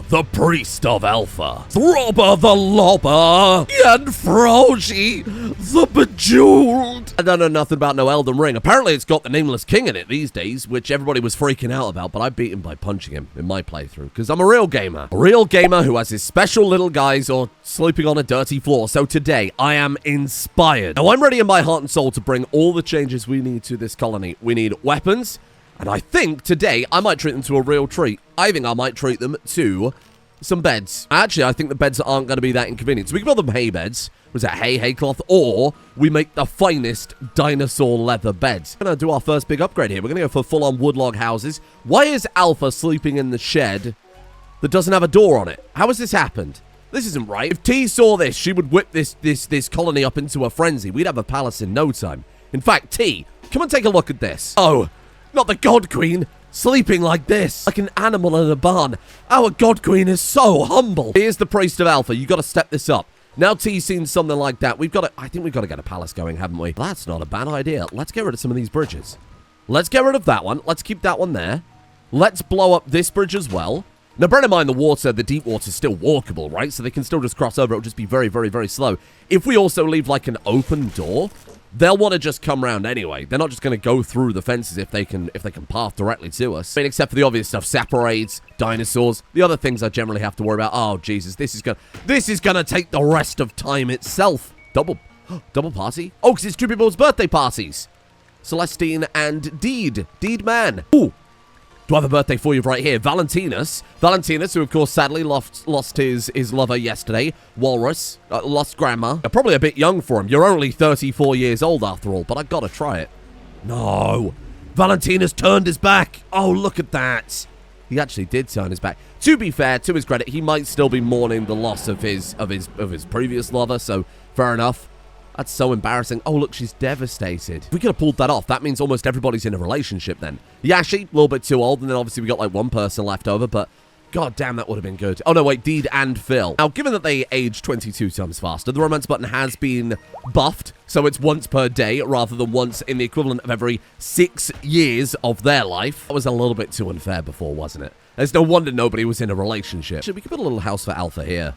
the priest of Alpha, Throbber the Lobber, and Froji the Bejeweled. I don't know nothing about no Elden Ring. Apparently it's got the Nameless King in it these days, which everybody was freaking out about, but I beat him by punching him in my playthrough, because I'm a real gamer. A real gamer who has his special little guys or sleeping on a dirty floor. So today, I am inspired. Now, I'm ready in my heart and soul to bring all the changes we need to this colony. We need weapons, and I think today I might treat them to a real treat. I think I might treat them to some beds. Actually, I think the beds aren't going to be that inconvenient. So we can build them hay beds. Was that hay cloth? Or we make the finest dinosaur leather beds. We're going to do our first big upgrade here. We're going to go for full-on woodlog houses. Why is Alpha sleeping in the shed that doesn't have a door on it? How has this happened? This isn't right. If T saw this, she would whip this colony up into a frenzy. We'd have a palace in no time. In fact, T, come and take a look at this. Oh, not the God Queen. Sleeping like this, like an animal in a barn. Our God Queen is so humble. Here's the priest of Alpha. You got to step this up. Now T's seen something like that. I think we've got to get a palace going, haven't we? That's not a bad idea. Let's get rid of some of these bridges. Let's get rid of that one. Let's keep that one there. Let's blow up this bridge as well. Now, bear in mind the deep water is still walkable, right? So they can still just cross over. It'll just be very, very, very slow. If we also leave, like, an open door, they'll want to just come around anyway. They're not just going to go through the fences if they can path directly to us. I mean, except for the obvious stuff. Saprades, dinosaurs. The other things I generally have to worry about. Oh, Jesus. This is gonna take the rest of time itself. Double party? Oh, because it's two people's birthday parties. Celestine and Deed. Deed man. Ooh. Do I have a birthday for you right here? Valentinus, who, of course, sadly lost his lover yesterday. Walrus. Lost grandma. Probably a bit young for him. You're only 34 years old, after all, but I gotta try it. No. Valentinus turned his back. Oh, look at that. He actually did turn his back. To be fair, to his credit, he might still be mourning the loss of his previous lover, so fair enough. That's so embarrassing. Oh, look, she's devastated. If we could have pulled that off, that means almost everybody's in a relationship then. Yashi, a little bit too old, and then obviously we got like one person left over, but god damn, that would have been good. Oh, no, wait, Deed and Phil. Now, given that they age 22 times faster, the romance button has been buffed, so it's once per day rather than once in the equivalent of every 6 years of their life. That was a little bit too unfair before, wasn't it? There's no wonder nobody was in a relationship. Actually, we could put a little house for Alpha here.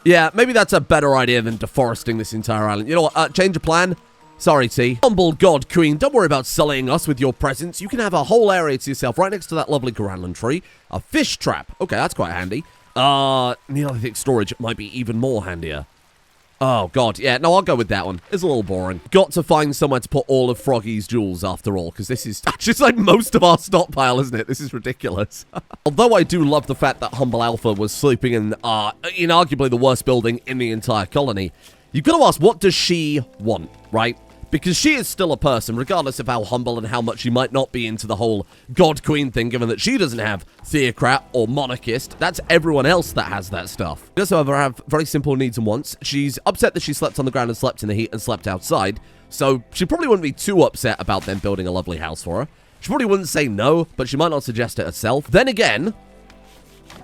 Yeah, maybe that's a better idea than deforesting this entire island. You know what? Change of plan. Sorry, T. Humble God Queen, don't worry about sullying us with your presence. You can have a whole area to yourself right next to that lovely Garanland tree. A fish trap. Okay, that's quite handy. Neolithic storage might be even more handier. Oh, God. Yeah, no, I'll go with that one. It's a little boring. Got to find somewhere to put all of Froggy's jewels after all, because this is just like most of our stockpile, isn't it? This is ridiculous. Although I do love the fact that Humble Alpha was sleeping in arguably the worst building in the entire colony, you've got to ask, what does she want, right? Because she is still a person, regardless of how humble and how much she might not be into the whole God Queen thing, given that she doesn't have theocrat or monarchist. That's everyone else that has that stuff. She does, however, have very simple needs and wants. She's upset that she slept on the ground and slept in the heat and slept outside, so she probably wouldn't be too upset about them building a lovely house for her. She probably wouldn't say no, but she might not suggest it herself. Then again,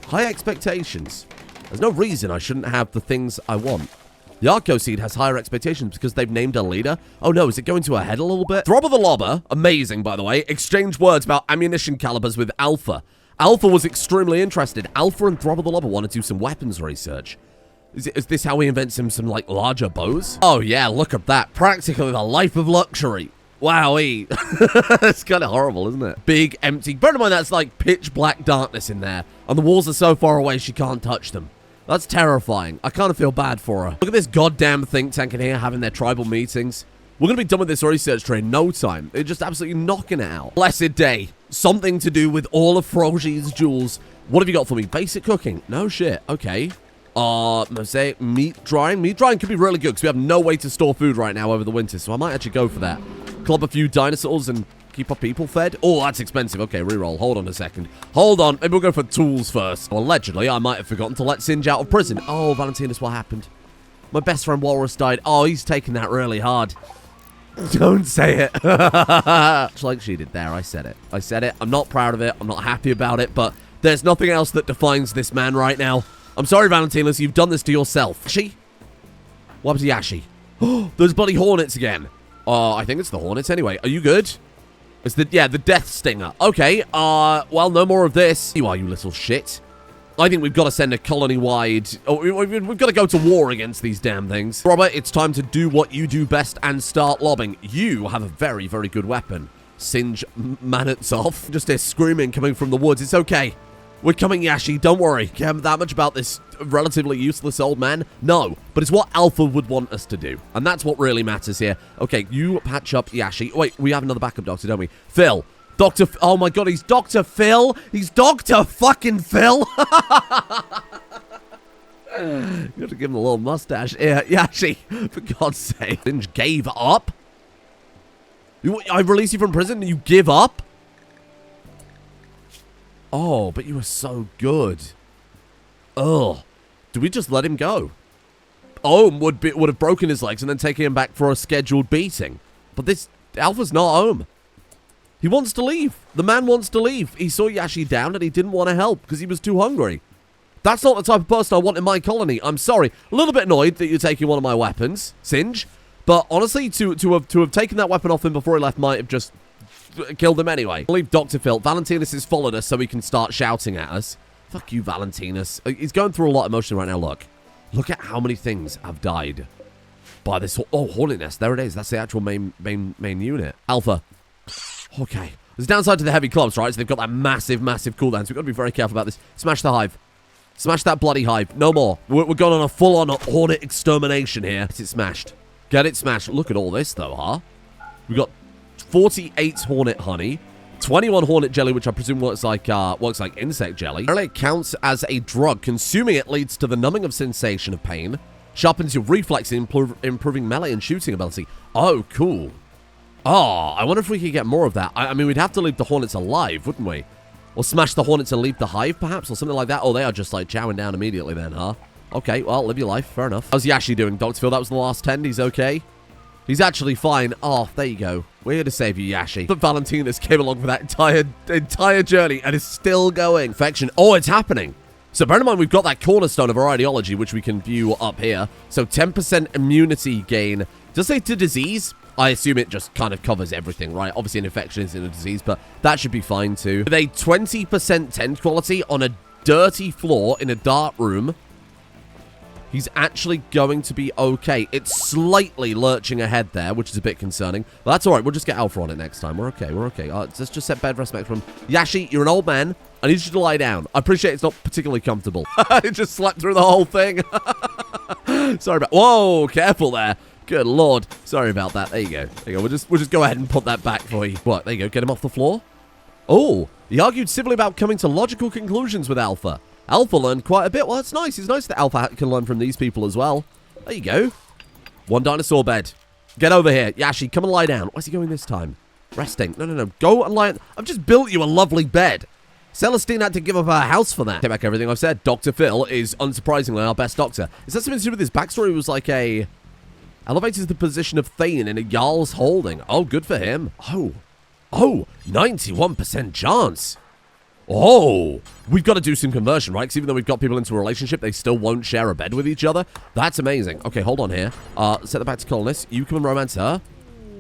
high expectations. There's no reason I shouldn't have the things I want. The Archoseed has higher expectations because they've named a leader. Oh no, is it going to her head a little bit? Throbber the Lobber, amazing by the way, exchanged words about ammunition calibers with Alpha. Alpha was extremely interested. Alpha and Throbber the Lobber want to do some weapons research. Is this how he invents him some like larger bows? Oh yeah, look at that. Practically the life of luxury. Wowee. It's kind of horrible, isn't it? Big, empty. Bear in mind that's like pitch black darkness in there. And the walls are so far away she can't touch them. That's terrifying. I kind of feel bad for her. Look at this goddamn think tank in here having their tribal meetings. We're going to be done with this research tree in no time. They're just absolutely knocking it out. Blessed day. Something to do with all of Frogy's jewels. What have you got for me? Basic cooking. No shit. Okay. Mosaic meat drying. Meat drying could be really good because we have no way to store food right now over the winter. So I might actually go for that. Club a few dinosaurs and keep our people fed. Oh, that's expensive. Okay, reroll. Hold on a second. Hold on. Maybe we'll go for tools first. Well, allegedly, I might have forgotten to let Singe out of prison. Oh, Valentinus, what happened? My best friend Walrus died. Oh, he's taking that really hard. Don't say it. Just like she did there. I said it. I said it. I'm not proud of it. I'm not happy about it, but there's nothing else that defines this man right now. I'm sorry, Valentinus. You've done this to yourself. She? What happened to Yashi? Oh, those bloody Hornets again. I think it's the Hornets anyway. Are you good? It's the death stinger. Okay, well, no more of this. You are, you little shit. I think we've got to send a colony-wide... Oh, we've got to go to war against these damn things. Robert, it's time to do what you do best and start lobbing. You have a very, very good weapon. Singe Manitsov. Just a screaming coming from the woods. It's okay. We're coming, Yashi. Don't worry. Care that much about this relatively useless old man? No. But it's what Alpha would want us to do. And that's what really matters here. Okay, you patch up Yashi. Wait, we have another backup doctor, don't we? Phil. Oh my god, he's Dr. Phil. He's Dr. fucking Phil. You have to give him a little mustache. Yeah, Yashi. For God's sake. Singe gave up? I release you from prison and you give up? Oh, but you were so good. Ugh. Do we just let him go? Ohm would have broken his legs and then taken him back for a scheduled beating. But this Alpha's not Ohm. He wants to leave. The man wants to leave. He saw Yashi down and he didn't want to help because he was too hungry. That's not the type of person I want in my colony. I'm sorry. A little bit annoyed that you're taking one of my weapons, Singe. But honestly, to have taken that weapon off him before he left might have just killed him anyway. I'll leave Dr. Phil. Valentinus has followed us so he can start shouting at us. Fuck you, Valentinus. He's going through a lot of emotion right now. Look at how many things have died by this. Oh, Hornet nest. There it is. That's the actual main unit. Alpha. Okay. There's a downside to the heavy clubs, right? So they've got that massive cooldown. So we've got to be very careful about this. Smash the hive. Smash that bloody hive. No more. We're going on a full-on Hornet extermination here. Get it smashed. Get it smashed. Look at all this, though, huh? We've got 48 Hornet honey, 21 Hornet jelly, which I presume works like insect jelly. Apparently it counts as a drug. Consuming it leads to the numbing of sensation of pain, sharpens your reflex, improving melee and shooting ability. Oh, cool. Oh, I wonder if we could get more of that. I mean, we'd have to leave the Hornets alive, wouldn't we? Or smash the Hornets and leave the hive, perhaps, or something like that. Oh, they are just, like, chowing down immediately then, huh? Okay, well, live your life. Fair enough. How's Yashi doing, Dr. Phil? That was the last 10. He's okay? He's actually fine. Oh, there you go. We're here to save you, Yashi. But Valentinus came along for that entire journey and is still going. Infection. Oh, it's happening. So bear in mind, we've got that cornerstone of our ideology, which we can view up here. So 10% immunity gain. Does it say to disease? I assume it just kind of covers everything, right? Obviously, an infection isn't a disease, but that should be fine, too. With a 20% tent quality on a dirty floor in a dark room, he's actually going to be okay. It's slightly lurching ahead there, which is a bit concerning. But that's all right. We'll just get Alpha on it next time. We're okay. We're okay. Let's just set bed rest back from Yashi, you're an old man. I need you to lie down. I appreciate it's not particularly comfortable. It just slept through the whole thing. Sorry about... Whoa, careful there. Good lord. Sorry about that. There you go. There you go. We'll just go ahead and put that back for you. What? There you go. Get him off the floor. Oh, he argued civilly about coming to logical conclusions with Alpha. Alpha learned quite a bit. Well, that's nice. It's nice that Alpha can learn from these people as well. There you go. One dinosaur bed. Get over here. Yashi, come and lie down. Where's he going this time? Resting. No. Go and lie. I've just built you a lovely bed. Celestine had to give up her house for that. Take back everything I've said. Dr. Phil is unsurprisingly our best doctor. Is that something to do with his backstory? It was like a... Elevates the position of Thane in a Jarl's holding. Oh, good for him. Oh, 91% chance. Oh, we've got to do some conversion, right? Because even though we've got people into a relationship, they still won't share a bed with each other. That's amazing. Okay, hold on here. Set that back to colonists. You come and romance her.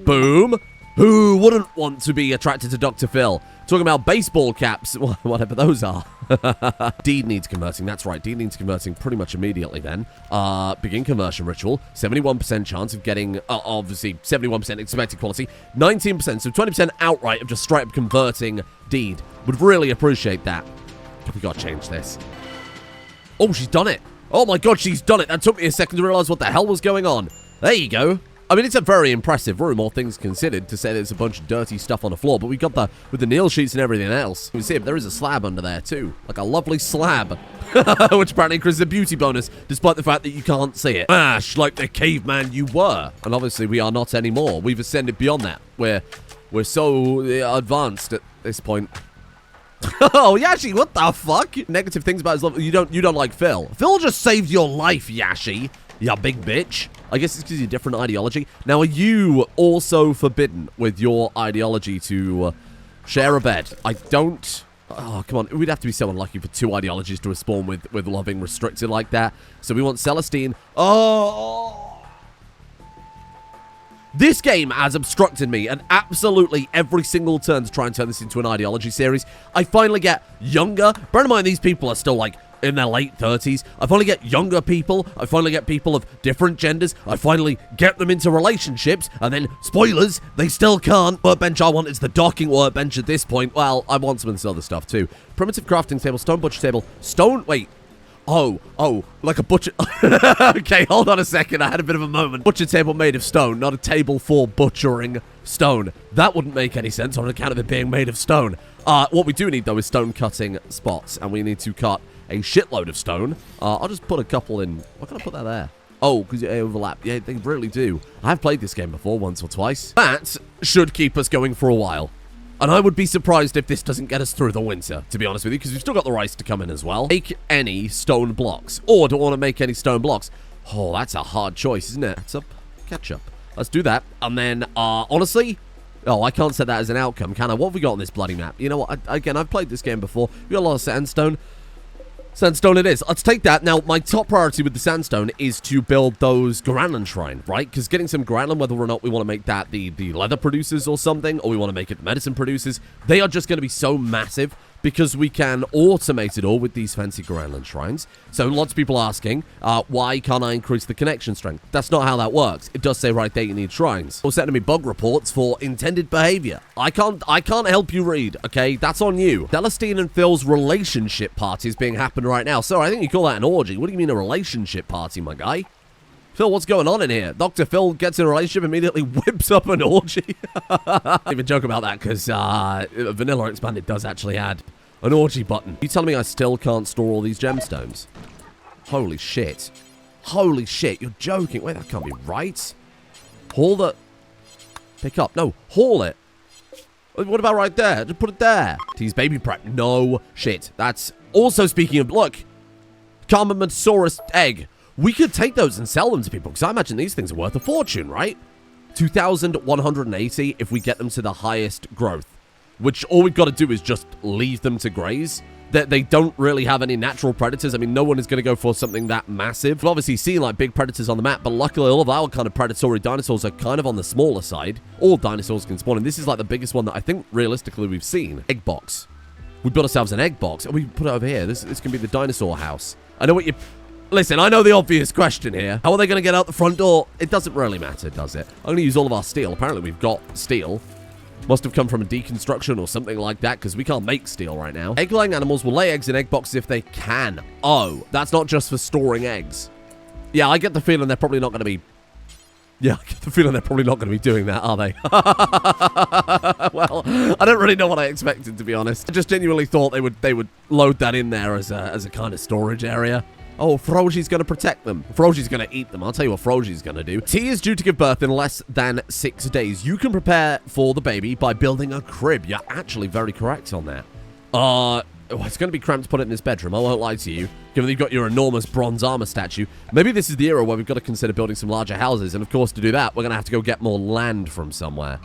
Boom. Who wouldn't want to be attracted to Dr. Phil? Talking about baseball caps, whatever those are. Deed needs converting. That's right. Deed needs converting pretty much immediately then. Begin conversion ritual. 71% chance of getting, obviously, 71% expected quality. 19%, so 20% outright of just straight up converting Deed. Would really appreciate that. We gotta change this. Oh, she's done it. Oh my god, she's done it. That took me a second to realize what the hell was going on. There you go. I mean, it's a very impressive room, all things considered, to say there's a bunch of dirty stuff on the floor, but we got the, with the Neil sheets and everything else. You can see if there is a slab under there, too. Like a lovely slab. Which apparently increases a beauty bonus, despite the fact that you can't see it. Smash, like the caveman you were. And obviously, we are not anymore. We've ascended beyond that. We're so advanced at this point. Oh, Yashi, what the fuck? Negative things about his love. You don't like Phil. Phil just saved your life, Yashi. You big bitch. I guess it's because you're different ideology. Now, are you also forbidden with your ideology to share a bed? I don't... Oh, come on. We'd have to be so unlucky for two ideologies to respawn with loving restricted like that. So we want Celestine. Oh... This game has obstructed me and absolutely every single turn to try and turn this into an ideology series. I finally get younger. Bear in mind, these people are still like in their late 30s. I finally get younger people. I finally get people of different genders. I finally get them into relationships. And then, spoilers, they still can't. Workbench I want is the docking workbench at this point. Well, I want some of this other stuff too. Primitive crafting table, stone butcher table, stone... Wait. Oh, like a butcher... Okay, hold on a second. I had a bit of a moment. Butcher table made of stone, not a table for butchering stone. That wouldn't make any sense on account of it being made of stone. What we do need, though, is stone cutting spots, and we need to cut a shitload of stone. I'll just put a couple in... Why can't I put that there? Oh, because they overlap. Yeah, they really do. I've played this game before, once or twice. That should keep us going for a while. And I would be surprised if this doesn't get us through the winter, to be honest with you, because we've still got the rice to come in as well. Make any stone blocks. Or don't want to make any stone blocks. Oh, that's a hard choice, isn't it? Ketchup. Ketchup. Let's do that. And then, honestly... Oh, I can't set that as an outcome, can I? What have we got on this bloody map? You know what? Again, I've played this game before. We got a lot of sandstone. Sandstone it is. Let's take that. Now, my top priority with the sandstone is to build those Granland shrine, right? Because getting some Granland, whether or not we want to make that the leather producers or something, or we want to make it the medicine producers, they are just going to be so massive because we can automate it all with these fancy Granland shrines. So lots of people asking, why can't I increase the connection strength? That's not how that works. It does say right there you need shrines. Or sending me bug reports for intended behavior. I can't help you read, okay? That's on you. Celestine and Phil's relationship party is being happened right now. So I think you call that an orgy. What do you mean a relationship party, my guy? Phil, what's going on in here? Dr. Phil gets in a relationship, immediately whips up an orgy. I don't even joke about that because Vanilla Expanded does actually add an orgy button. You telling me I still can't store all these gemstones? Holy shit. Holy shit, you're joking. Wait, that can't be right. Haul the... Pick up. No, haul it. What about right there? Just put it there. Tease baby prep. No shit. That's also speaking of... Look. Carmamatosaurus egg. We could take those and sell them to people, because I imagine these things are worth a fortune, right? 2,180 if we get them to the highest growth, which all we've got to do is just leave them to graze. They don't really have any natural predators. I mean, no one is going to go for something that massive. We've obviously seen, like, big predators on the map, but luckily all of our kind of predatory dinosaurs are kind of on the smaller side. All dinosaurs can spawn, and this is, like, the biggest one that I think, realistically, we've seen. Egg box. We built ourselves an egg box, and we put it over here. This can be the dinosaur house. I know what you... Listen, I know the obvious question here. How are they going to get out the front door? It doesn't really matter, does it? I'm going to use all of our steel. Apparently, we've got steel. Must have come from a deconstruction or something like that, because we can't make steel right now. Egg-laying animals will lay eggs in egg boxes if they can. Oh, that's not just for storing eggs. Yeah, I get the feeling they're probably not going to be... Yeah, I get the feeling they're probably not going to be doing that, are they? Well, I don't really know what I expected, to be honest. I just genuinely thought they would load that in there as a kind of storage area. Oh, Froji's going to protect them. Froji's going to eat them. I'll tell you what Froji's going to do. T is due to give birth in less than 6 days. You can prepare for the baby by building a crib. You're actually very correct on that. It's going to be cramped to put it in this bedroom. I won't lie to you. Given that you've got your enormous bronze armor statue. Maybe this is the era where we've got to consider building some larger houses. And of course, to do that, we're going to have to go get more land from somewhere.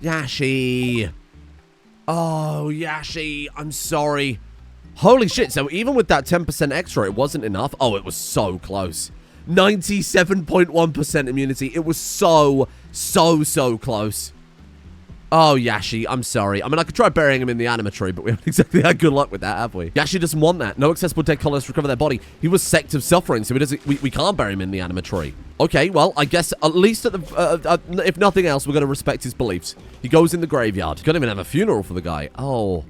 Yashi. Oh, Yashi. I'm sorry. Holy shit, so even with that 10% extra, it wasn't enough. Oh, it was so close. 97.1% immunity. It was so close. Oh, Yashi, I'm sorry. I mean, I could try burying him in the animatory, but we haven't exactly had good luck with that, have we? Yashi doesn't want that. No accessible dead colonists recover their body. He was sect of suffering, so we can't bury him in the animatory. Okay, well, I guess at least at the, if nothing else, we're going to respect his beliefs. He goes in the graveyard. Can't even have a funeral for the guy. Oh.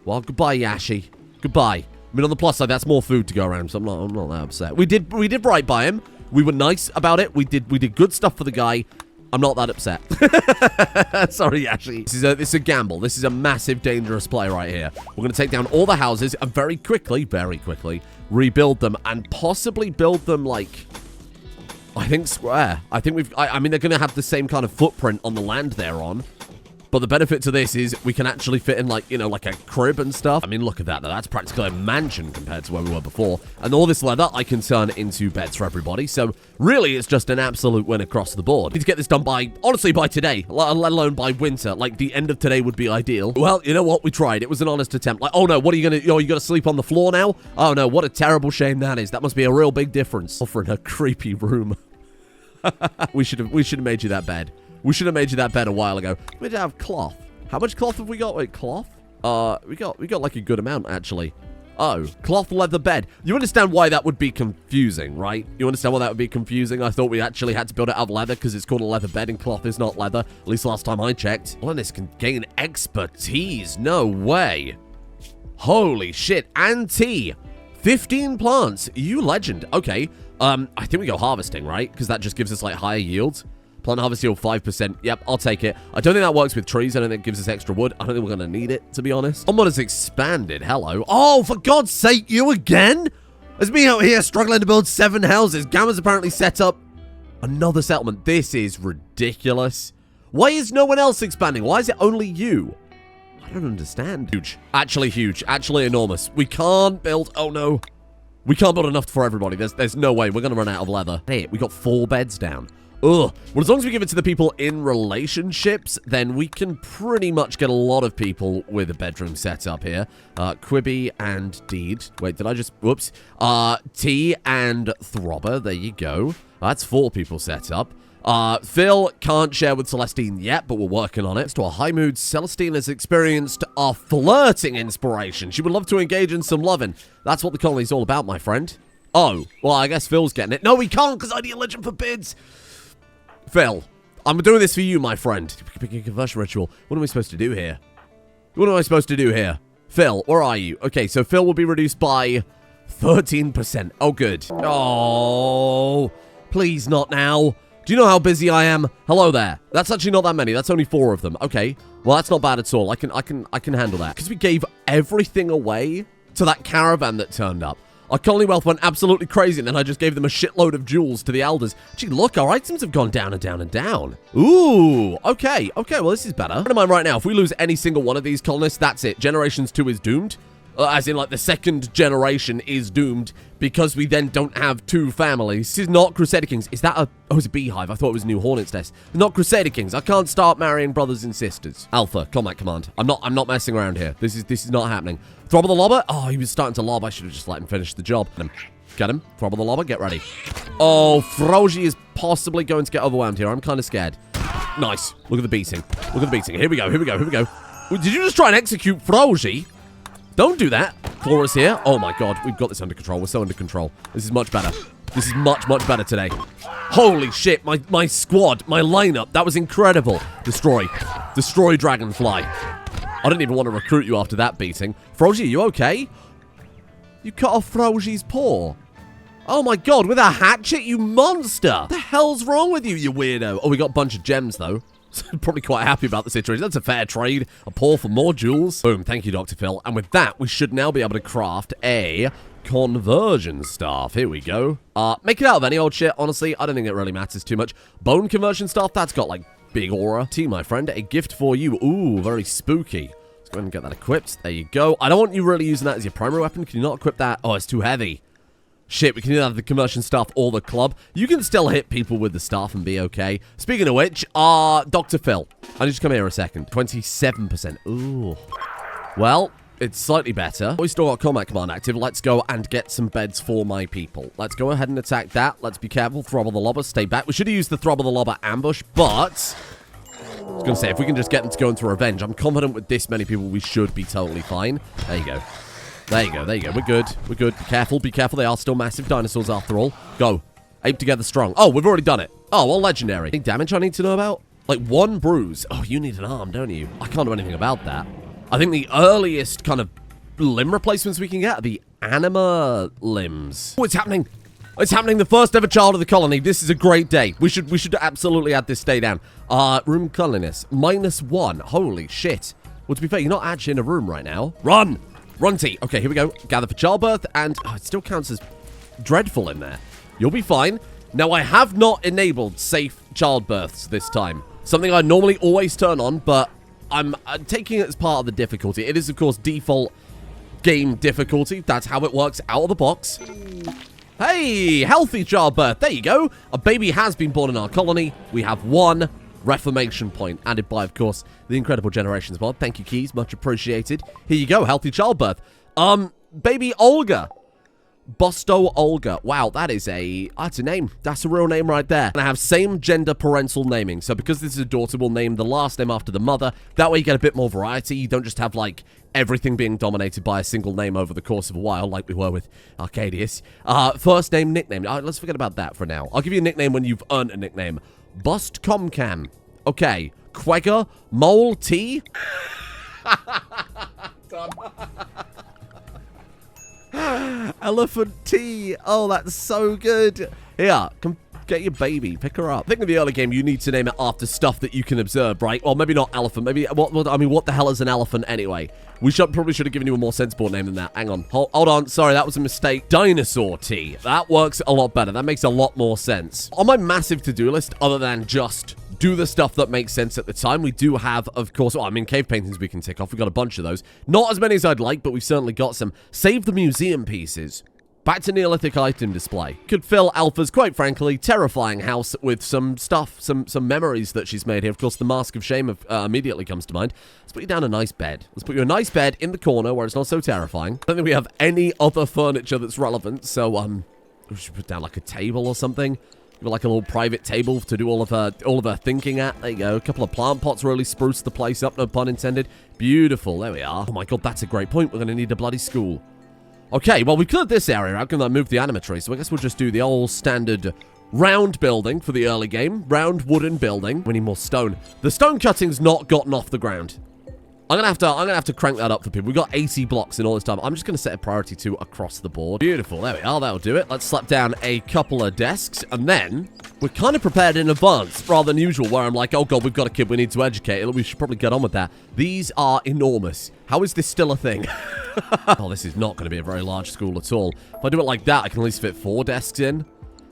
Well, goodbye, Yashi. Goodbye. I mean, on the plus side, that's more food to go around, so I'm not that upset. We did right by him. We were nice about it. We did good stuff for the guy. I'm not that upset. Sorry, Yashi. This is a gamble. This is a massive, dangerous play right here. We're going to take down all the houses and very quickly, rebuild them and possibly build them like, I think square. I mean, they're going to have the same kind of footprint on the land they're on. But the benefit to this is we can actually fit in, like, you know, like a crib and stuff. I mean, look at that. That's practically a mansion compared to where we were before. And all this leather I can turn into beds for everybody. So, really, it's just an absolute win across the board. Need to get this done by, honestly, by today. Let alone by winter. Like, the end of today would be ideal. Well, you know what? We tried. It was an honest attempt. Like, oh, no, what are you going to... Oh, you got to sleep on the floor now? Oh, no, what a terrible shame that is. That must be a real big difference. Offering a creepy room. We should have made you that bed. We should have made you that bed a while ago. We did have cloth. How much cloth have we got? Wait, cloth? We got like a good amount, actually. Oh, cloth leather bed. You understand why that would be confusing, right? You understand why that would be confusing? I thought we actually had to build it out of leather because it's called a leather bed and cloth is not leather. At least last time I checked. Colonists can gain expertise. No way. Holy shit. And tea. 15 plants. You legend. Okay. I think we go harvesting, right? Because that just gives us, like, higher yields. Plant harvest yield 5%. Yep, I'll take it. I don't think that works with trees. I don't think it gives us extra wood. I don't think we're going to need it, to be honest. Someone has expanded. Hello. Oh, for God's sake, you again? It's me out here struggling to build 7 houses. Gamma's apparently set up another settlement. This is ridiculous. Why is no one else expanding? Why is it only you? I don't understand. Huge. Actually huge. Actually enormous. We can't build... Oh, no. We can't build enough for everybody. There's no way. We're going to run out of leather. Hey, we got 4 beds down. Ugh. Well, as long as we give it to the people in relationships, then we can pretty much get a lot of people with a bedroom set up here. Quibby and Deed. Wait, did I just... Whoops. T and Throbber. There you go. That's 4 people set up. Phil can't share with Celestine yet, but we're working on it. To a high mood, Celestine has experienced a flirting inspiration. She would love to engage in some loving. That's what the colony's all about, my friend. Oh, well, I guess Phil's getting it. No, we can't, because Ideal Legend forbids. Phil, I'm doing this for you, my friend. Conversion ritual. What am I supposed to do here? What am I supposed to do here? Phil, where are you? Okay, so Phil will be reduced by 13%. Oh, good. Oh, please not now. Do you know how busy I am? Hello there. That's actually not that many. That's only 4 of them. Okay. Well, that's not bad at all. I can handle that. Because we gave everything away to that caravan that turned up. Our colony wealth went absolutely crazy, and then I just gave them a shitload of jewels to the elders. Gee, look, our items have gone down and down and down. Ooh, okay. Okay, well, this is better. What am I right now? If we lose any single one of these colonists, that's it. Generations 2 is doomed. As in, like, the second generation is doomed because we then don't have 2 families. This is not Crusader Kings. Is that a... Oh, it's a beehive. I thought it was a new Hornet's nest. Not Crusader Kings. I can't start marrying brothers and sisters. Alpha, combat command. I'm not messing around here. This is not happening. Throbber the Lobber? Oh, he was starting to lob. I should have just let him finish the job. Get him. Throbber the Lobber. Get ready. Oh, Froji is possibly going to get overwhelmed here. I'm kind of scared. Nice. Look at the beating. Look at the beating. Here we go. Here we go. Here we go. Did you just try and execute Froji? Don't do that. Chloris here. Oh my god, we've got this under control. We're so under control. This is much better. This is much, much better today. Holy shit, my squad, my lineup, that was incredible. Destroy. Destroy Dragonfly. I didn't even want to recruit you after that beating. Froji, are you okay? You cut off Froji's paw. Oh my god, with a hatchet, you monster. What the hell's wrong with you, you weirdo? Oh, we got a bunch of gems, though. So probably quite happy about the situation. That's a fair trade. A paw for more jewels. Boom. Thank you, Dr. Phil. And with that, we should now be able to craft a conversion staff. Here we go. Make it out of any old shit. Honestly, I don't think it really matters too much. Bone conversion staff, that's got, like, big aura. T, my friend, a gift for you. Ooh, very spooky. Let's go ahead and get that equipped. There you go. I don't want you really using that as your primary weapon. Can you not equip that? Oh, it's too heavy. Shit, we can either have the conversion staff or the club. You can still hit people with the staff and be okay. Speaking of which, Dr. Phil. I need to come here a second. 27%. Ooh. Well, it's slightly better. We still got combat command active. Let's go and get some beds for my people. Let's go ahead and attack that. Let's be careful. Throbber the Lobber, stay back. We should have used the Throbber the Lobber ambush, but... I was going to say, if we can just get them to go into revenge, I'm confident with this many people we should be totally fine. There you go. There you go, there you go. We're good. We're good. Be careful, be careful. They are still massive dinosaurs after all. Go. Ape together strong. Oh, we've already done it. Oh, well, legendary. Any damage I need to know about? Like 1 bruise. Oh, you need an arm, don't you? I can't do anything about that. I think the earliest kind of limb replacements we can get are the anima limbs. Oh, it's happening. It's happening. The first ever child of the colony. This is a great day. We should absolutely add this stay down. Room cleanliness. -1. Holy shit. Well, to be fair, you're not actually in a room right now. Run! Run, T. Okay, here we go. Gather for childbirth, and it still counts as dreadful in there. You'll be fine. Now, I have not enabled safe childbirths this time. Something I normally always turn on, but I'm taking it as part of the difficulty. It is, of course, default game difficulty. That's how it works out of the box. Hey, healthy childbirth. There you go. A baby has been born in our colony. We have 1 reformation point, added by, of course, the Incredible Generations mod. Thank you, Keyz. Much appreciated. Here you go. Healthy childbirth. Baby Olga. Busto Olga. Wow, that's a name. That's a real name right there. And I have same gender parental naming. So because this is a daughter, we'll name the last name after the mother. That way you get a bit more variety. You don't just have, like, everything being dominated by a single name over the course of a while, like we were with Arcadius. First name, nickname. Let's forget about that for now. I'll give you a nickname when you've earned a nickname. Bust Comcam. Okay. Quagga Mole T. Done. Elephant T. Oh, that's so good. Here, come get your baby. Pick her up. I think in the early game, you need to name it after stuff that you can observe, right? Well, maybe not elephant. Maybe, what the hell is an elephant anyway? We probably should have given you a more sensible name than that. Hang on. Hold on. Sorry, that was a mistake. Dinosaur T. That works a lot better. That makes a lot more sense. On my massive to-do list, other than just do the stuff that makes sense at the time, we do have, of course, cave paintings we can tick off. We've got a bunch of those. Not as many as I'd like, but we've certainly got some. Save the museum pieces. Back to Neolithic item display. Could fill Alpha's, quite frankly, terrifying house with some stuff, some memories that she's made here. Of course, the Mask of Shame immediately comes to mind. Let's put you down a nice bed. Let's put you a nice bed in the corner where it's not so terrifying. I don't think we have any other furniture that's relevant, so, we should put down, like, a table or something. Like a little private table to do all of her thinking at. There you go. A couple of plant pots really spruce the place up, no pun intended. Beautiful. There we are. Oh my god, that's a great point. We're going to need a bloody school. Okay, well, we cleared this area out. Going to move the animatory, so I guess we'll just do the old standard round building for the early game. Round wooden building. We need more stone. The stone cutting's not gotten off the ground. I'm gonna have to crank that up for people. We've got 80 blocks in all this time. I'm just gonna set a priority to across the board. Beautiful. There we are. That'll do it. Let's slap down a couple of desks, and then we're kind of prepared in advance, rather than usual, where I'm like, oh god, we've got a kid we need to educate. We should probably get on with that. These are enormous. How is this still a thing? Oh, this is not going to be a very large school at all. If I do it like that, I can at least fit 4 desks in.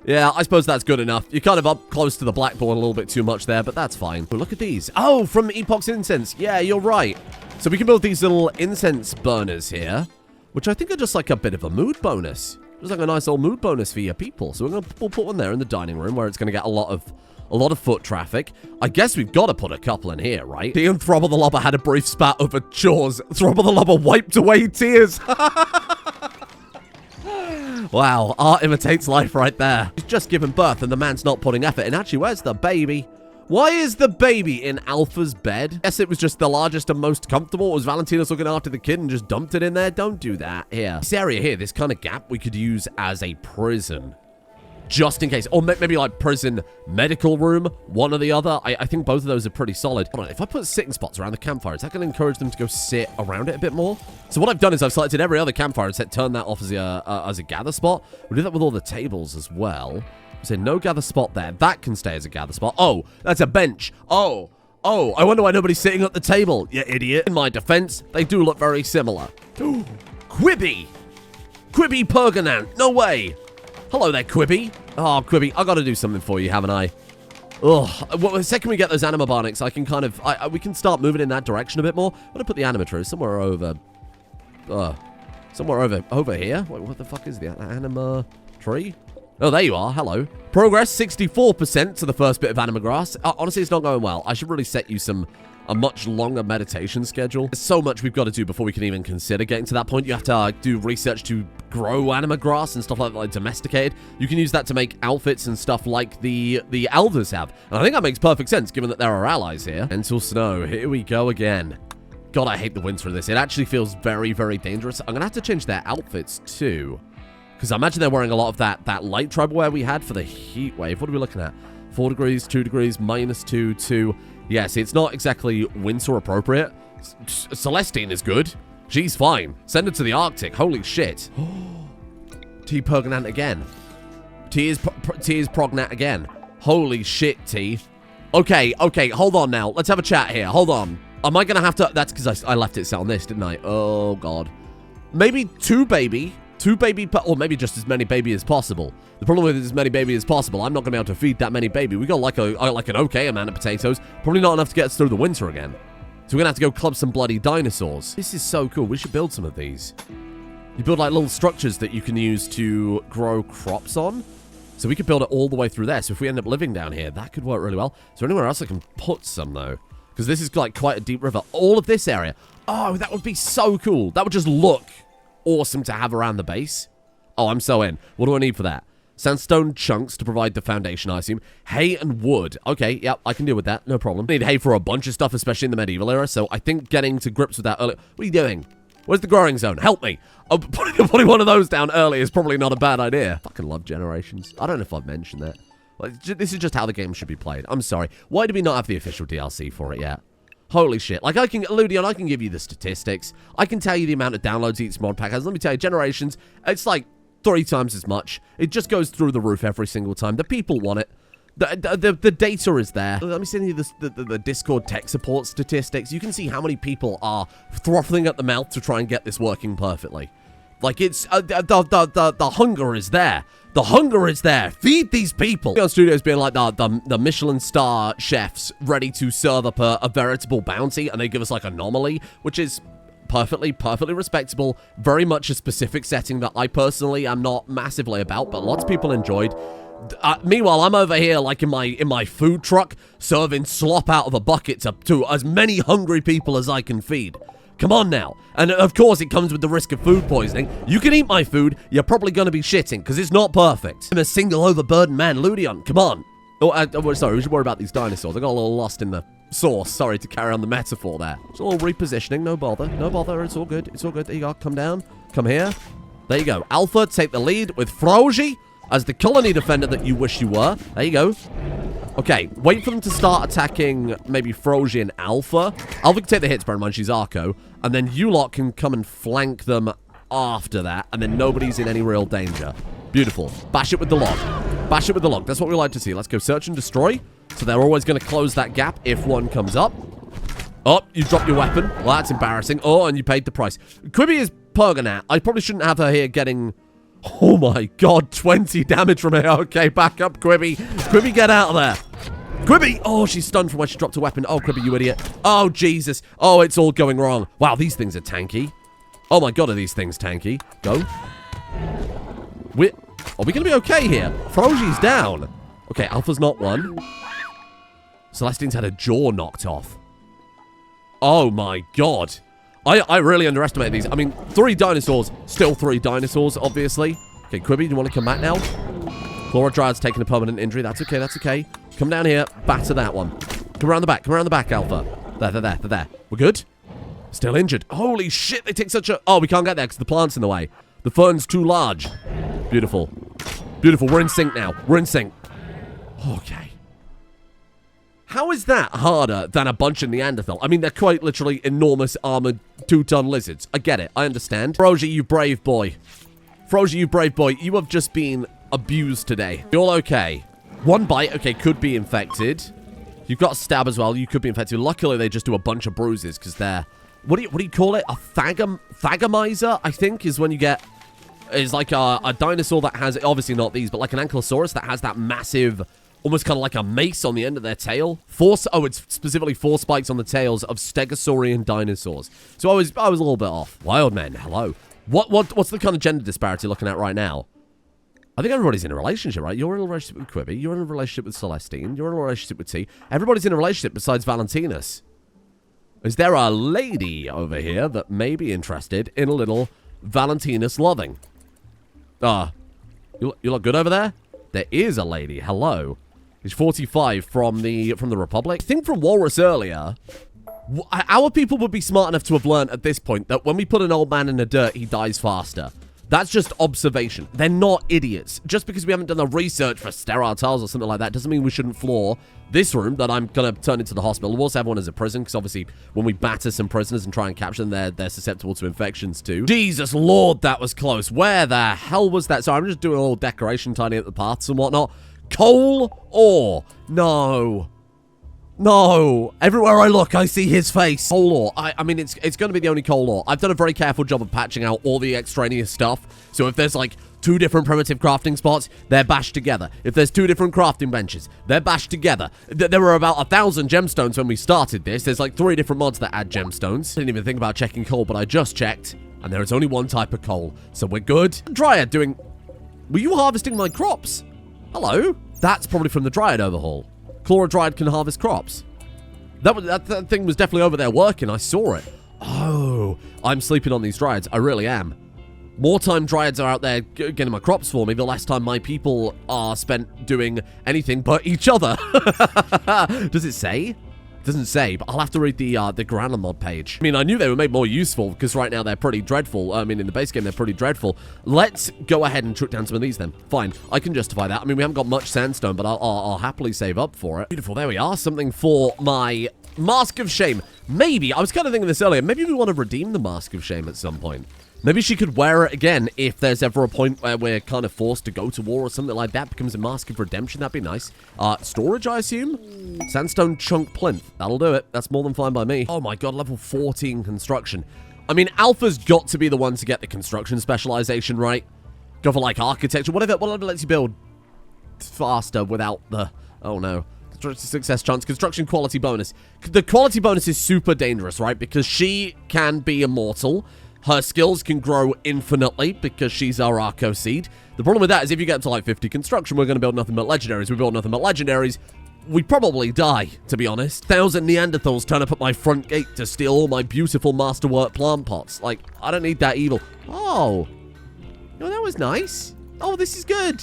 Yeah, I suppose that's good enough. You're kind of up close to the blackboard a little bit too much there, but that's fine. But look at these. Oh, from Epoch's Incense. Yeah, you're right. So we can build these little incense burners here, which I think are just like a bit of a mood bonus. Just like a nice old mood bonus for your people. So we'll put one there in the dining room where it's going to get a lot of foot traffic. I guess we've got to put a couple in here, right? He and Throbble the Lobber had a brief spat over chores. Throbble the Lobber wiped away tears. Wow, art imitates life right there. He's just given birth and the man's not putting effort in. Actually, where's the baby? Why is the baby in Alpha's bed? Guess it was just the largest and most comfortable. Was Valentina's looking after the kid and just dumped it in there? Don't do that. Here. This area here, this kind of gap, we could use as a prison. Just in case. Or maybe like prison medical room, one or the other. I think both of those are pretty solid. Hold on, if I put sitting spots around the campfire, is that going to encourage them to go sit around it a bit more? So what I've done is I've selected every other campfire and turn that off as a gather spot. We'll do that with all the tables as well. So no gather spot there. That can stay as a gather spot. Oh, that's a bench. Oh, I wonder why nobody's sitting at the table, you idiot. In my defense, they do look very similar. Ooh, Quibby Pergonant. No way. Hello there, Quibby. Oh, Quibby, I got to do something for you, haven't I? Ugh. Well, the second we get those animabonics, I can kind of... we can start moving in that direction a bit more. I'm going to put the animators somewhere over... somewhere over here. Wait, what the fuck is the anima tree? Oh, there you are. Hello. Progress, 64% to the first bit of anima grass. Honestly, it's not going well. I should really set you a much longer meditation schedule. There's so much we've got to do before we can even consider getting to that point. You have to do research to grow anima grass and stuff like domesticated. You can use that to make outfits and stuff like the elders have. And I think that makes perfect sense given that there are allies here. Gentle snow. Here we go again. God, I hate the winter of this. It actually feels very, very dangerous. I'm going to have to change their outfits too. Because I imagine they're wearing a lot of that light tribal wear we had for the heat wave. What are we looking at? 4 degrees, 2 degrees, -2, 2. Yeah, see, it's not exactly winter appropriate. Celestine is good. She's fine. Send her to the Arctic. Holy shit. T Pergonant again. T is Prognat again. Holy shit, T. Okay, hold on now. Let's have a chat here. Hold on. Am I going to have to... That's because I left it set on this, didn't I? Oh, God. Maybe 2 baby... 2 baby, or maybe just as many baby as possible. The problem with as many baby as possible, I'm not going to be able to feed that many baby. We got like an okay amount of potatoes. Probably not enough to get us through the winter again. So we're going to have to go club some bloody dinosaurs. This is so cool. We should build some of these. You build like little structures that you can use to grow crops on. So we could build it all the way through there. So if we end up living down here, that could work really well. Is there anywhere else I can put some though? Because this is like quite a deep river. All of this area. Oh, that would be so cool. That would just look awesome to have around the base. Oh, I'm so in. What do I need for that? Sandstone chunks to provide the foundation, I assume. Hay and wood. Okay, yep, I can deal with that. No problem. I need hay for a bunch of stuff, especially in the medieval era, so I think getting to grips with that early... What are you doing? Where's the growing zone? Help me. Oh, putting one of those down early is probably not a bad idea. Fucking love generations. I don't know if I've mentioned that. Like, this is just how the game should be played. I'm sorry. Why do we not have the official DLC for it yet? Holy shit. Like, Ludion, I can give you the statistics. I can tell you the amount of downloads each mod pack has. Let me tell you, Generations, it's like 3 times as much. It just goes through the roof every single time. The people want it. The data is there. Let me send you the Discord tech support statistics. You can see how many people are throttling at the mouth to try and get this working perfectly. Like, it's, the hunger is there. The hunger is there. Feed these people. Neon Studios being like the Michelin star chefs ready to serve up a veritable bounty, and they give us like Anomaly, which is perfectly respectable. Very much a specific setting that I personally am not massively about, but lots of people enjoyed. Meanwhile, I'm over here like in my food truck serving slop out of a bucket to as many hungry people as I can feed. Come on now. And of course, it comes with the risk of food poisoning. You can eat my food, you're probably going to be shitting, because it's not perfect. I'm a single overburdened man, Ludion, come on. Oh, sorry, we should worry about these dinosaurs. I got a little lost in the sauce. Sorry to carry on the metaphor there. It's a little repositioning, no bother. No bother, it's all good. It's all good. There you go, come down. Come here. There you go. Alpha, take the lead with Froji as the colony defender that you wish you were. There you go. Okay, wait for them to start attacking maybe Froji and Alpha. Alpha can take the hits, bear in mind she's Arco. And then you lot can come and flank them after that. And then nobody's in any real danger. Beautiful. Bash it with the log. Bash it with the log. That's what we like to see. Let's go search and destroy. So they're always going to close that gap if one comes up. Oh, you dropped your weapon. Well, that's embarrassing. Oh, and you paid the price. Quibi is Pergonat. I probably shouldn't have her here getting... Oh my god, 20 damage from here. Okay, back up, Quibi. Quibi, get out of there. Quibi! Oh, she's stunned from where she dropped her weapon. Oh, Quibi, you idiot. Oh, Jesus. Oh, it's all going wrong. Wow, these things are tanky. Oh my god, are these things tanky? Go. Are we going to be okay here? Froji's down. Okay, Alpha's not one. Celestine's had a jaw knocked off. Oh my god. I really underestimated these. I mean, 3 dinosaurs. Still 3 dinosaurs, obviously. Okay, Quibi, do you want to come back now? Chlorodryad's taking a permanent injury. That's okay, that's okay. Come down here. Batter that one. Come around the back. Come around the back, Alpha. There. We're good? Still injured. Holy shit, they take such a... Oh, we can't get there because the plant's in the way. The fern's too large. Beautiful. Beautiful. We're in sync now. We're in sync. Okay. How is that harder than a bunch of Neanderthal? I mean, they're quite literally enormous armored 2-ton lizards. I get it. I understand. Froji, you brave boy. Froji, you brave boy. You have just been abused today. You're all okay. 1 bite. Okay, could be infected. You've got a stab as well. You could be infected. Luckily, they just do a bunch of bruises because they're... What do you call it? A thagomizer, I think, is when you get... Is like a dinosaur that has... Obviously not these, but like an ankylosaurus that has that massive... Almost kind of like a mace on the end of their tail. It's specifically 4 spikes on the tails of stegosaurian dinosaurs. So I was a little bit off. Wild men, hello. What's the kind of gender disparity looking at right now? I think everybody's in a relationship, right? You're in a relationship with Quibi. You're in a relationship with Celestine. You're in a relationship with T. Everybody's in a relationship besides Valentinus. Is there a lady over here that may be interested in a little Valentinus loving? You look good over there? There is a lady. Hello. He's 45 from the Republic. I think from Walrus earlier, our people would be smart enough to have learned at this point that when we put an old man in the dirt, he dies faster. That's just observation. They're not idiots. Just because we haven't done the research for sterile tiles or something like that doesn't mean we shouldn't floor this room that I'm going to turn into the hospital. We'll also have one as a prison because obviously when we batter some prisoners and try and capture them, they're susceptible to infections too. Jesus Lord, that was close. Where the hell was that? So I'm just doing a little decoration, tidying up the paths and whatnot. Coal ore. No. No. Everywhere I look, I see his face. Coal ore. I mean, it's going to be the only coal ore. I've done a very careful job of patching out all the extraneous stuff. So if there's like 2 different primitive crafting spots, they're bashed together. If there's 2 different crafting benches, they're bashed together. There were about 1,000 gemstones when we started this. There's like 3 different mods that add gemstones. Didn't even think about checking coal, but I just checked. And there is only 1 type of coal. So we're good. Dryad doing... Were you harvesting my crops? Hello? That's probably from the Dryad overhaul. Chlorodryad can harvest crops. That thing was definitely over there working. I saw it. Oh, I'm sleeping on these Dryads. I really am. more time dryads are out there getting my crops for me, the less time my people are spent doing anything but each other. Does it say? Doesn't say, but I'll have to read the Grana mod page. I mean, I knew they were made more useful because right now they're pretty dreadful. I mean, in the base game, they're pretty dreadful. Let's go ahead and chuck down some of these then. Fine, I can justify that. I mean, we haven't got much sandstone, but I'll happily save up for it. Beautiful, there we are. Something for my Mask of Shame. Maybe, I was kind of thinking this earlier, maybe we want to redeem the Mask of Shame at some point. Maybe she could wear it again if there's ever a point where we're kind of forced to go to war or something like that. Becomes a Mask of Redemption. That'd be nice. Storage, I assume? Sandstone chunk plinth. That'll do it. That's more than fine by me. Oh my god, level 14 construction. I mean, Alpha's got to be the one to get the construction specialization, right? Go for, like, architecture. Whatever lets you build faster without the... Oh, no. Success chance, construction quality bonus. The quality bonus is super dangerous, right? Because she can be immortal. Her skills can grow infinitely because she's our Archoseed. The problem with that is if you get to like 50 construction, we're going to build nothing but legendaries. We build nothing but legendaries, we probably die, to be honest. 1,000 Neanderthals turn up at my front gate to steal all my beautiful masterwork plant pots. Like, I don't need that evil. Oh. No, that was nice. Oh, this is good.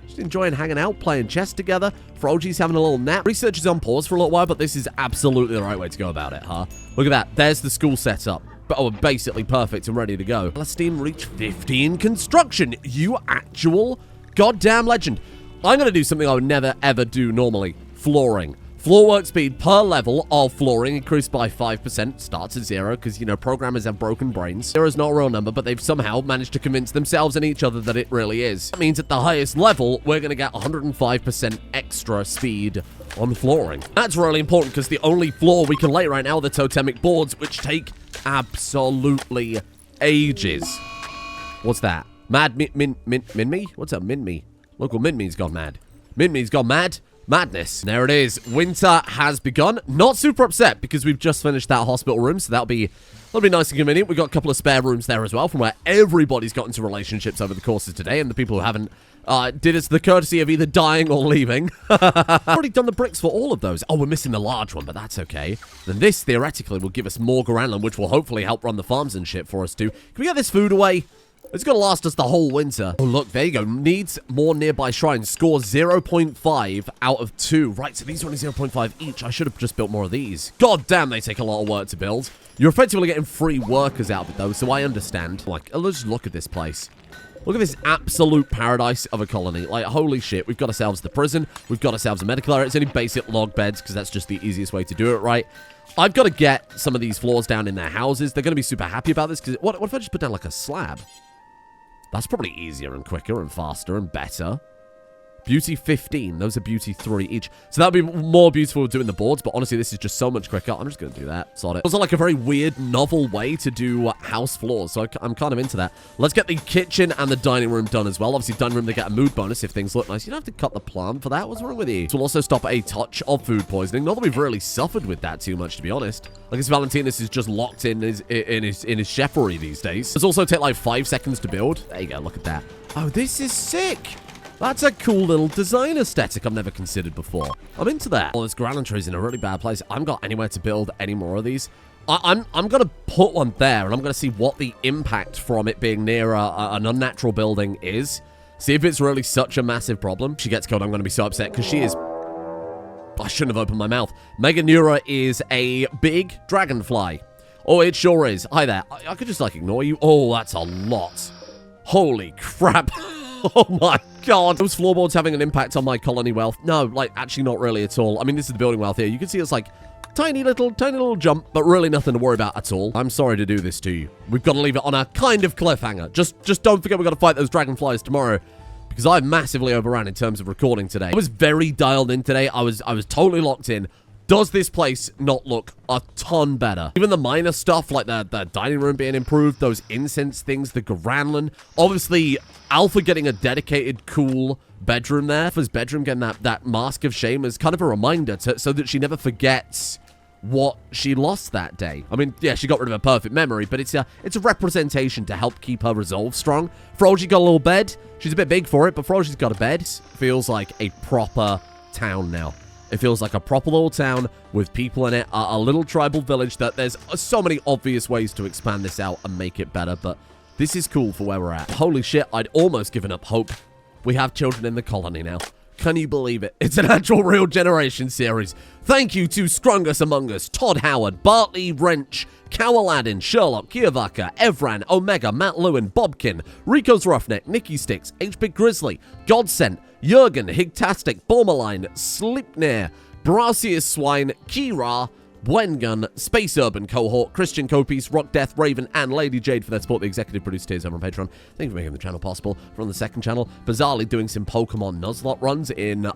Just enjoying hanging out, playing chess together. Frogy's having a little nap. Research is on pause for a little while, but this is absolutely the right way to go about it, huh? Look at that. There's the school set up. Oh, basically perfect and ready to go. Palestine reach 15 construction. You actual goddamn legend. I'm going to do something I would never, ever do normally. Flooring. Floor work speed per level of flooring increased by 5%. Starts at 0 because, you know, programmers have broken brains. 0 is not a real number, but they've somehow managed to convince themselves and each other that it really is. That means at the highest level, we're going to get 105% extra speed on flooring. That's really important because the only floor we can lay right now are the totemic boards, which take absolutely ages. What's that? Mad Min-Me? What's up, Min-Me? Local Min-Me's gone mad. Min-Me's gone mad. Madness. There it is. Winter has begun. Not super upset because we've just finished that hospital room, so that'll be nice and convenient. We've got a couple of spare rooms there as well from where everybody's got into relationships over the course of today, and the people who haven't did us the courtesy of either dying or leaving. I've already done the bricks for all of those. Oh, we're missing the large one, but that's okay. Then this, theoretically, will give us more Garanland, which will hopefully help run the farms and shit for us too. Can we get this food away? It's going to last us the whole winter. Oh, look, there you go. Needs more nearby shrines. Score 0.5 out of 2. Right, so these are only 0.5 each. I should have just built more of these. God damn, they take a lot of work to build. You're effectively getting free workers out of it, though, so I understand. Like, let's just look at this place. Look at this absolute paradise of a colony. Like, holy shit. We've got ourselves the prison. We've got ourselves a medical area. It's only basic log beds, because that's just the easiest way to do it, right? I've got to get some of these floors down in their houses. They're going to be super happy about this, because what if I just put down, like, a slab? That's probably easier and quicker and faster and better. Beauty 15. Those are beauty 3 each. So that would be more beautiful doing the boards, but honestly, this is just so much quicker. I'm just going to do that. Sod it. Also, like a very weird, novel way to do house floors, so I'm kind of into that. Let's get the kitchen and the dining room done as well. Obviously, dining room, they get a mood bonus if things look nice. You don't have to cut the plant for that. What's wrong with you? This will also stop a touch of food poisoning. Not that we've really suffered with that too much, to be honest. Like, this Valentinus is just locked in his chefery these days. Does also take like 5 seconds to build. There you go. Look at that. Oh, this is sick. That's a cool little design aesthetic I've never considered before. I'm into that. Well, this Garanland tree is in a really bad place. I haven't got anywhere to build any more of these. I'm going to put one there, and I'm going to see what the impact from it being near an unnatural building is. See if it's really such a massive problem. If she gets killed, I'm going to be so upset, because she is... I shouldn't have opened my mouth. Meganura is a big dragonfly. Oh, it sure is. Hi there. I could just, like, ignore you. Oh, that's a lot. Holy crap. Oh my god. Those floorboards having an impact on my colony wealth? No, like, actually not really at all. I mean, this is the building wealth here. You can see it's like tiny little jump, but really nothing to worry about at all. I'm sorry to do this to you. We've got to leave it on a kind of cliffhanger. Just don't forget we've got to fight those dragonflies tomorrow, because I've massively overran in terms of recording today. I was very dialed in today. I was totally locked in. Does this place not look a ton better? Even the minor stuff, like the dining room being improved, those incense things, the Garanland. Obviously, Alpha getting a dedicated, cool bedroom there. Alpha's bedroom getting that Mask of Shame is kind of a reminder so that she never forgets what she lost that day. I mean, yeah, she got rid of a perfect memory, but it's a representation to help keep her resolve strong. Frogy got a little bed. She's a bit big for it, but Frogy's got a bed. Feels like a proper town now. It feels like a proper little town with people in it, a little tribal village that there's so many obvious ways to expand this out and make it better, but This is cool for where we're at. Holy shit, I'd almost given up hope. We have children in the colony now. Can you believe it? It's an actual real generation series. Thank you to Scrungus Among Us, Todd Howard, Bartley Wrench, Cowaladin, Sherlock, Kiavaka, Evran, Omega, Matt Lewin, Bobkin, Rico's Roughneck, Nicky Sticks, HBig Grizzly, Godsent, Jurgen, Higtastic, Bormaline, Sleipnir, Brassius Swine, Kira, Bwengun, Space Urban Cohort, Christian Copies, Rock Death, Raven, and Lady Jade for their support. The executive producer tiers over on Patreon. Thank you for making the channel possible. From the second channel, bizarrely doing some Pokemon Nuzlocke runs in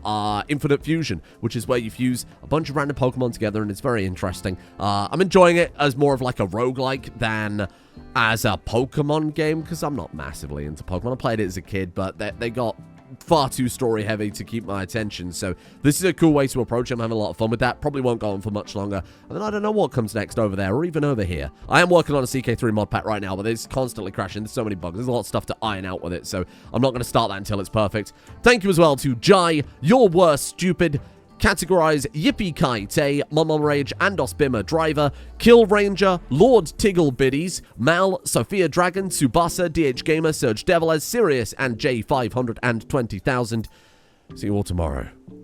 Infinite Fusion, which is where you fuse a bunch of random Pokemon together, and it's very interesting. I'm enjoying it as more of like a roguelike than as a Pokemon game, because I'm not massively into Pokemon. I played it as a kid, but they got far too story heavy to keep my attention, so this is a cool way to approach it. I'm having a lot of fun with that. Probably won't go on for much longer, and then I don't know what comes next over there or even over here. I am working on a CK3 mod pack right now, but it's constantly crashing. There's so many bugs. There's a lot of stuff to iron out with it, so I'm not going to start that until it's perfect. Thank you as well to Jai, Your Worst Stupid, Categorize, Yippee Kaite, Momom Rage, Andos Bimmer Driver, Kill Ranger, Lord Tiggle Biddies, Mal, Sophia Dragon, Tsubasa, DH Gamer, Surge Devilez, Sirius, and J520,000. See you all tomorrow.